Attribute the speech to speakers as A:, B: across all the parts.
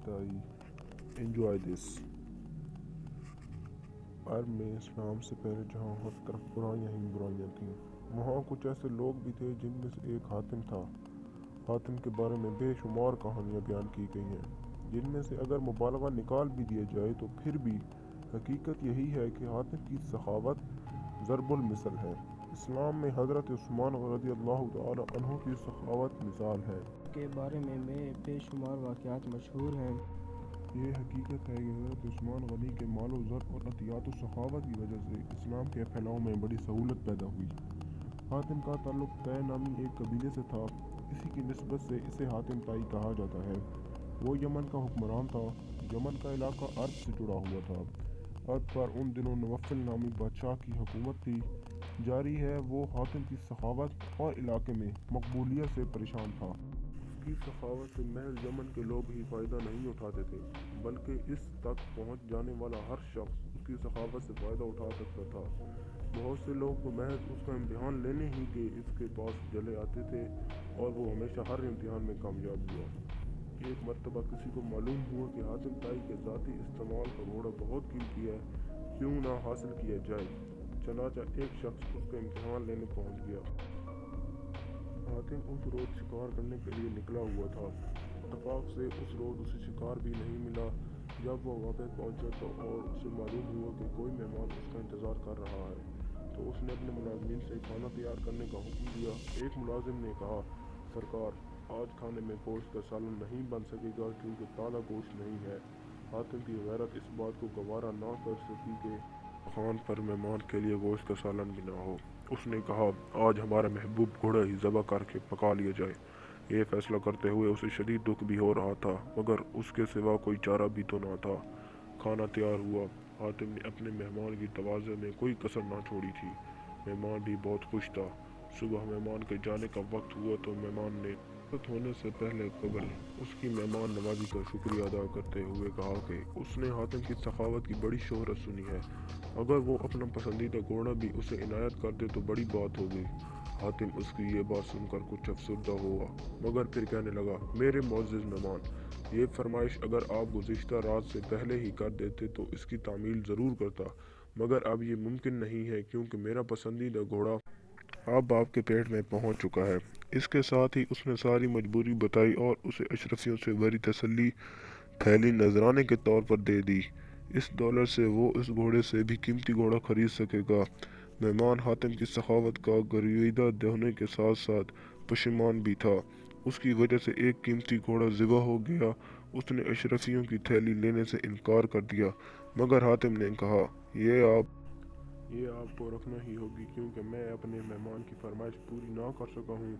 A: تائی enjoy this. عرب میں اسلام سے پہلے جہاں ہر طرف برائیاں ہی برائیاں تھیں، وہاں کچھ ایسے لوگ بھی تھے جن میں سے ایک حاتم تھا۔ حاتم کے بارے میں بے شمار کہانیاں بیان کی گئی ہیں، جن میں سے اگر مبالغہ نکال بھی دیا جائے تو پھر بھی حقیقت یہی ہے کہ حاتم کی سخاوت ضرب المثل ہے۔ اسلام میں حضرت عثمان رضی اللہ تعالی عنہ کی سخاوت مثال ہے۔
B: کے بارے میں بے شمار واقعات مشہور ہیں۔
A: یہ حقیقت ہے کہ حضرت عثمان غنی کے مال و زر اور عطیات و سخاوت کی وجہ سے اسلام کے پھیلاؤ میں بڑی سہولت پیدا ہوئی۔ حاتم کا تعلق طے نامی ایک قبیلے سے تھا، اسی کی نسبت سے اسے حاتم طائی کہا جاتا ہے۔ وہ یمن کا حکمران تھا۔ یمن کا علاقہ عرب سے جڑا ہوا تھا۔ عرب پر ان دنوں نوفل نامی بادشاہ کی حکومت تھی۔ جاری ہے وہ حاتم کی سخاوت اور علاقے میں مقبولیت سے پریشان تھا۔ اس کی سخاوت سے محض یمن کے لوگ ہی فائدہ نہیں اٹھاتے تھے، بلکہ اس تک پہنچ جانے والا ہر شخص اس کی سخاوت سے فائدہ اٹھا سکتا تھا۔ بہت سے لوگ تو محض اس کا امتحان لینے ہی کے اس کے پاس چلے آتے تھے اور وہ ہمیشہ ہر امتحان میں کامیاب ہوا۔ ایک مرتبہ کسی کو معلوم ہوا کہ حاتم طائی کے ذاتی استعمال کا گھوڑا بہت قیمتی ہے، کیوں نہ حاصل کیا جائے۔ چنانچہ ایک شخص اس کا امتحان لینے پہنچ گیا۔ حاتم اس روز شکار کرنے کے لیے نکلا ہوا تھا۔ اتفاق سے اس روز اسے شکار بھی نہیں ملا۔ جب وہ واقع پہنچا اور اسے معلوم ہوا کہ کوئی مہمان اس کا انتظار کر رہا ہے تو اس نے اپنے ملازمین سے کھانا تیار کرنے کا حکم دیا۔ ایک ملازم نے کہا، سرکار، آج کھانے میں گوشت کا سالن نہیں بن سکے گا کیونکہ تازہ گوشت نہیں ہے۔ حاتم کی غیرت اس بات کو گوارا نہ کر سکی کہ خان پر مہمان کے لیے گوشت کا سالن بھی نہ ہو۔ اس نے کہا، آج ہمارا محبوب گھوڑا ہی ذبح کر کے پکا لیا جائے۔ یہ فیصلہ کرتے ہوئے اسے شدید دکھ بھی ہو رہا تھا، مگر اس کے سوا کوئی چارہ بھی تو نہ تھا۔ کھانا تیار ہوا۔ حاتم نے اپنے مہمان کی تواضع میں کوئی کسر نہ چھوڑی تھی۔ مہمان بھی بہت خوش تھا۔ صبح مہمان کے جانے کا وقت ہوا تو مہمان نے وقت ہونے سے پہلے قبل اس کی مہمان نوازی کا شکریہ ادا کرتے ہوئے کہا کہ اس نے حاتم کی سخاوت کی بڑی شہرت سنی ہے، اگر وہ اپنا پسندیدہ گھوڑا بھی اسے عنایت کر دے تو بڑی بات ہوگی۔ حاتم اس کی یہ بات سن کر کچھ افسردہ ہوا، مگر پھر کہنے لگا، میرے معزز مہمان، یہ فرمائش اگر آپ گزشتہ رات سے پہلے ہی کر دیتے تو اس کی تعمیل ضرور کرتا، مگر اب یہ ممکن نہیں ہے کیونکہ میرا پسندیدہ گھوڑا اب آپ کے پیٹ میں پہنچ چکا ہے۔ اس کے ساتھ ہی اس نے ساری مجبوری بتائی اور اسے اشرفیوں سے بھری تسلی تھیلی نذرانے کے طور پر دے دی۔ اس دولت سے وہ اس گھوڑے سے بھی قیمتی گھوڑا خرید سکے گا۔ مہمان حاتم کی سخاوت کا گرویدہ ہونے کے ساتھ ساتھ پشیمان بھی تھا۔ اس کی وجہ سے ایک قیمتی گھوڑا ذبح ہو گیا۔ اس نے اشرفیوں کی تھیلی لینے سے انکار کر دیا، مگر حاتم نے کہا، یہ آپ کو رکھنا ہی ہوگی کیونکہ میں اپنے مہمان کی فرمائش پوری نہ کر سکا ہوں۔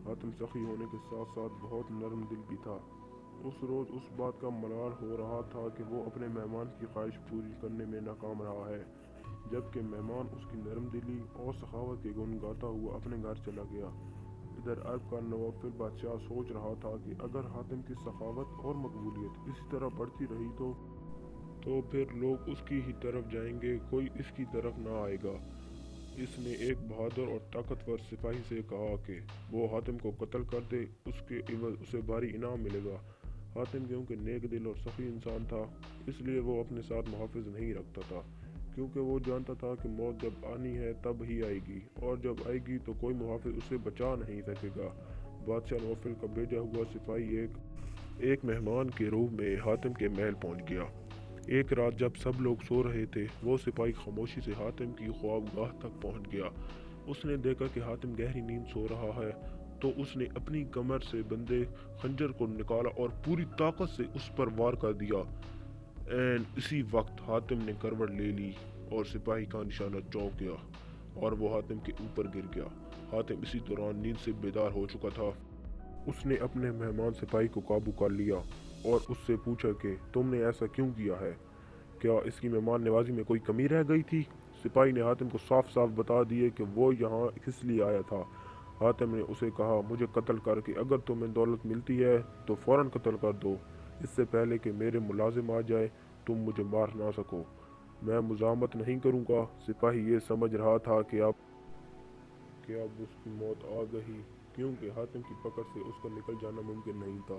A: حاتم سخی ہونے کے ساتھ ساتھ بہت نرم دل بھی تھا۔ اس روز اس بات کا ملال ہو رہا تھا کہ وہ اپنے مہمان کی خواہش پوری کرنے میں ناکام رہا ہے، جبکہ مہمان اس کی نرم دلی اور سخاوت کے گن گاتا ہوا اپنے گھر چلا گیا۔ ادھر عرب کا نوفل بادشاہ سوچ رہا تھا کہ اگر حاتم کی سخاوت اور مقبولیت اسی طرح بڑھتی رہی تو پھر لوگ اس کی ہی طرف جائیں گے، کوئی اس کی طرف نہ آئے گا۔ اس نے ایک بہادر اور طاقتور سپاہی سے کہا کہ وہ حاتم کو قتل کر دے، اس کے عوض اسے بھاری انعام ملے گا۔ حاتم کیونکہ نیک دل اور سخی انسان تھا، اس لیے وہ اپنے ساتھ محافظ نہیں رکھتا تھا، کیونکہ وہ جانتا تھا کہ موت جب آنی ہے تب ہی آئے گی، اور جب آئے گی تو کوئی محافظ اسے بچا نہیں سکے گا۔ بادشاہ نوفل کا بھیجا ہوا سپاہی ایک مہمان کے روپ میں حاتم کے محل پہنچ گیا۔ ایک رات جب سب لوگ سو رہے تھے، وہ سپاہی خاموشی سے حاتم کی خوابگاہ تک پہنچ گیا۔ اس نے دیکھا کہ حاتم گہری نیند سو رہا ہے، تو اس نے اپنی کمر سے بندھے خنجر کو نکالا اور پوری طاقت سے اس پر وار کر دیا۔ عین اسی وقت حاتم نے کروٹ لے لی اور سپاہی کا نشانہ چونک گیا اور وہ حاتم کے اوپر گر گیا۔ حاتم اسی دوران نیند سے بیدار ہو چکا تھا۔ اس نے اپنے مہمان سپاہی کو قابو کر لیا اور اس سے پوچھا کہ تم نے ایسا کیوں کیا ہے؟ کیا اس کی مہمان نوازی میں کوئی کمی رہ گئی تھی؟ سپاہی نے حاتم کو صاف صاف بتا دیے کہ وہ یہاں کس لیے آیا تھا۔ حاتم نے اسے کہا، مجھے قتل کر کے اگر تمہیں دولت ملتی ہے تو فوراً قتل کر دو، اس سے پہلے کہ میرے ملازم آ جائے تم مجھے مار نہ سکو۔ میں مزاحمت نہیں کروں گا۔ سپاہی یہ سمجھ رہا تھا کہ اب اس کی موت آ گئی، کیونکہ حاتم کی پکڑ سے اس کا نکل جانا ممکن نہیں تھا۔